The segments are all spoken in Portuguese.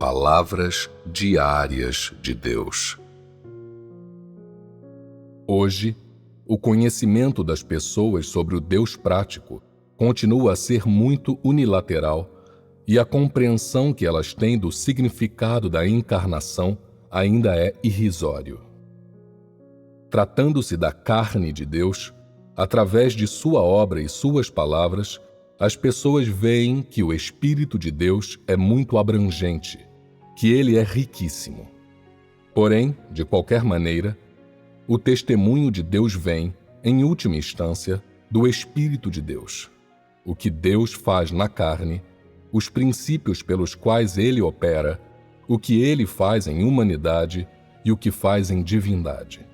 Palavras diárias de Deus. Hoje, o conhecimento das pessoas sobre o Deus prático continua a ser muito unilateral e a compreensão que elas têm do significado da encarnação ainda é irrisório. Tratando-se da carne de Deus, através de sua obra e suas palavras, as pessoas veem que o Espírito de Deus é muito abrangente, que ele é riquíssimo. Porém, de qualquer maneira, o testemunho de Deus vem, em última instância, do Espírito de Deus. O que Deus faz na carne, os princípios pelos quais ele opera, o que ele faz em humanidade e o que faz em divindade.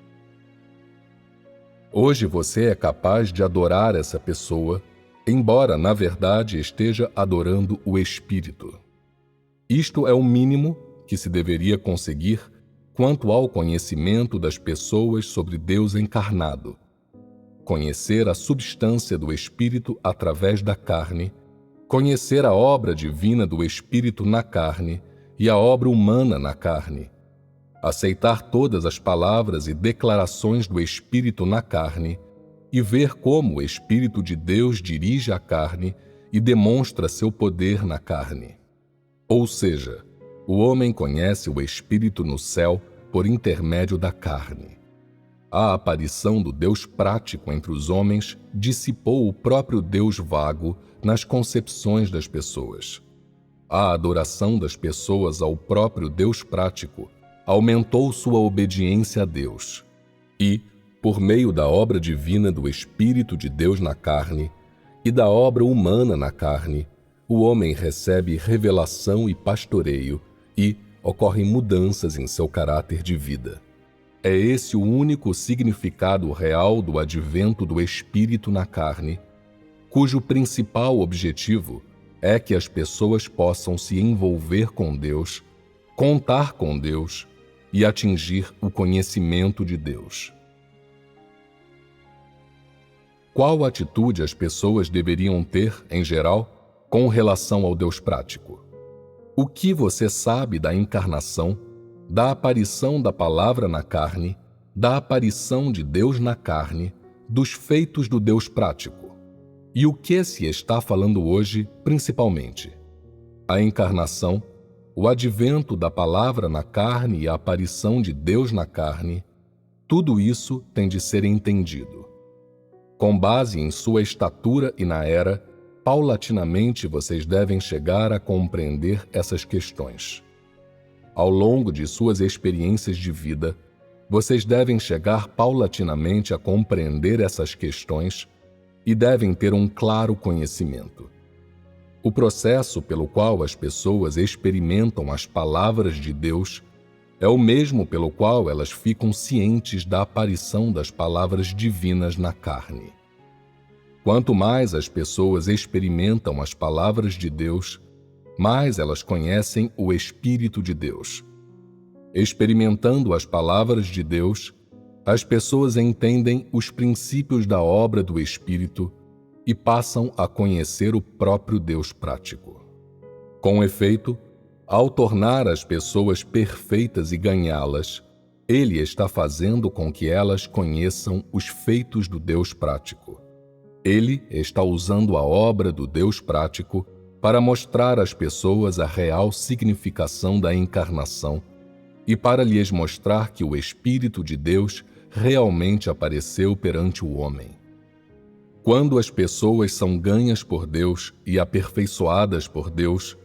Hoje você é capaz de adorar essa pessoa, embora na verdade esteja adorando o Espírito. Isto é o mínimo que se deveria conseguir quanto ao conhecimento das pessoas sobre Deus encarnado. Conhecer a substância do Espírito através da carne, conhecer a obra divina do Espírito na carne e a obra humana na carne, aceitar todas as palavras e declarações do Espírito na carne e ver como o Espírito de Deus dirige a carne e demonstra seu poder na carne. Ou seja, o homem conhece o Espírito no céu por intermédio da carne. A aparição do Deus prático entre os homens dissipou o próprio Deus vago nas concepções das pessoas. A adoração das pessoas ao próprio Deus prático aumentou sua obediência a Deus. E, por meio da obra divina do Espírito de Deus na carne e da obra humana na carne, o homem recebe revelação e pastoreio e ocorrem mudanças em seu caráter de vida. É esse o único significado real do advento do Espírito na carne, cujo principal objetivo é que as pessoas possam se envolver com Deus, contar com Deus e atingir o conhecimento de Deus. Qual atitude as pessoas deveriam ter, em geral, com relação ao Deus prático? O que você sabe da encarnação, da aparição da palavra na carne, da aparição de Deus na carne, dos feitos do Deus prático? E o que se está falando hoje, principalmente? A encarnação, o advento da palavra na carne e a aparição de Deus na carne, tudo isso tem de ser entendido. Com base em sua estatura e na era, paulatinamente vocês devem chegar a compreender essas questões. Ao longo de suas experiências de vida, vocês devem chegar paulatinamente a compreender essas questões e devem ter um claro conhecimento. O processo pelo qual as pessoas experimentam as palavras de Deus é o mesmo pelo qual elas ficam cientes da aparição das palavras divinas na carne. Quanto mais as pessoas experimentam as palavras de Deus, mais elas conhecem o Espírito de Deus. Experimentando as palavras de Deus, as pessoas entendem os princípios da obra do Espírito e passam a conhecer o próprio Deus prático. Com efeito, ao tornar as pessoas perfeitas e ganhá-las, Ele está fazendo com que elas conheçam os feitos do Deus prático. Ele está usando a obra do Deus prático para mostrar às pessoas a real significação da encarnação e para lhes mostrar que o Espírito de Deus realmente apareceu perante o homem. Quando as pessoas são ganhas por Deus e aperfeiçoadas por Deus,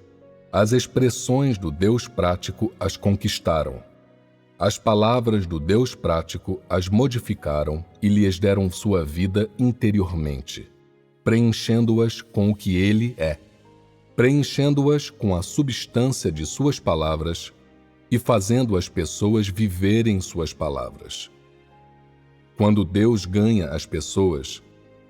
as expressões do Deus prático as conquistaram. As palavras do Deus prático as modificaram e lhes deram sua vida interiormente, preenchendo-as com o que Ele é, preenchendo-as com a substância de suas palavras e fazendo as pessoas viverem suas palavras. Quando Deus ganha as pessoas,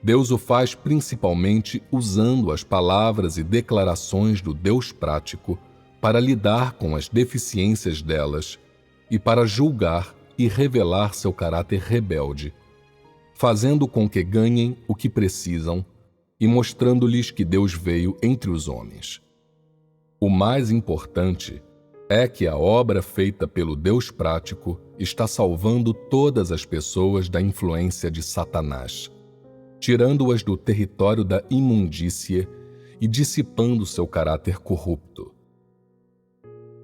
Deus o faz principalmente usando as palavras e declarações do Deus prático para lidar com as deficiências delas e para julgar e revelar seu caráter rebelde, fazendo com que ganhem o que precisam e mostrando-lhes que Deus veio entre os homens. O mais importante é que a obra feita pelo Deus prático está salvando todas as pessoas da influência de Satanás, tirando-as do território da imundícia e dissipando seu caráter corrupto.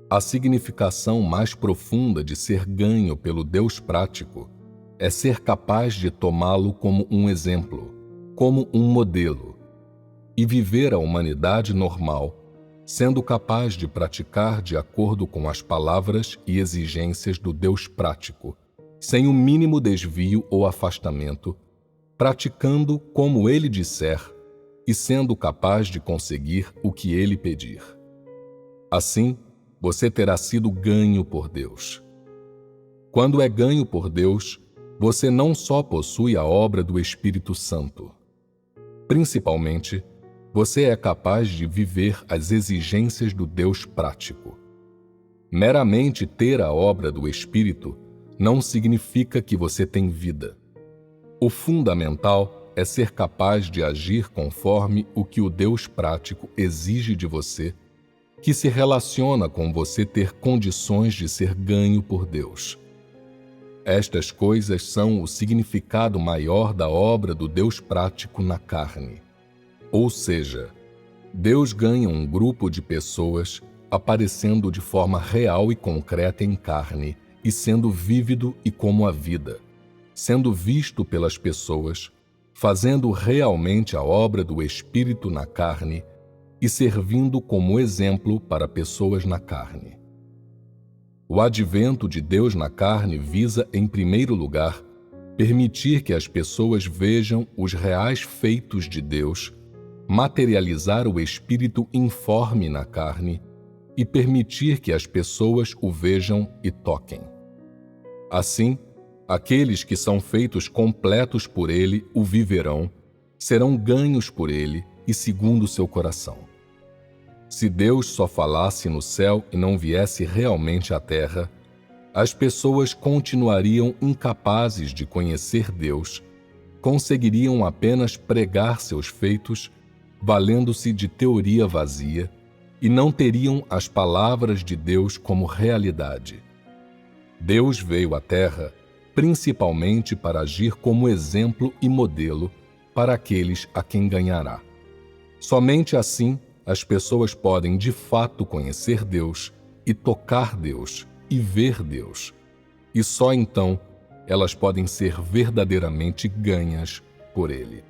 A significação mais profunda de ser ganho pelo Deus prático é ser capaz de tomá-lo como um exemplo, como um modelo, e viver a humanidade normal, sendo capaz de praticar de acordo com as palavras e exigências do Deus prático, sem o mínimo desvio ou afastamento, praticando como ele disser e sendo capaz de conseguir o que ele pedir. Assim, você terá sido ganho por Deus. Quando é ganho por Deus, você não só possui a obra do Espírito Santo. Principalmente, você é capaz de viver as exigências do Deus prático. Meramente ter a obra do Espírito não significa que você tem vida. O fundamental é ser capaz de agir conforme o que o Deus prático exige de você, que se relaciona com você ter condições de ser ganho por Deus. Estas coisas são o significado maior da obra do Deus prático na carne. Ou seja, Deus ganha um grupo de pessoas aparecendo de forma real e concreta em carne e sendo vívido e como a vida, sendo visto pelas pessoas, fazendo realmente a obra do Espírito na carne e servindo como exemplo para pessoas na carne. O advento de Deus na carne visa, em primeiro lugar, permitir que as pessoas vejam os reais feitos de Deus, materializar o Espírito informe na carne e permitir que as pessoas o vejam e toquem. Assim, aqueles que são feitos completos por Ele o viverão, serão ganhos por Ele e segundo seu coração. Se Deus só falasse no céu e não viesse realmente à terra, as pessoas continuariam incapazes de conhecer Deus, conseguiriam apenas pregar seus feitos, valendo-se de teoria vazia, e não teriam as palavras de Deus como realidade. Deus veio à terra principalmente para agir como exemplo e modelo para aqueles a quem ganhará. Somente assim as pessoas podem de fato conhecer Deus e tocar Deus e ver Deus. E só então elas podem ser verdadeiramente ganhas por Ele.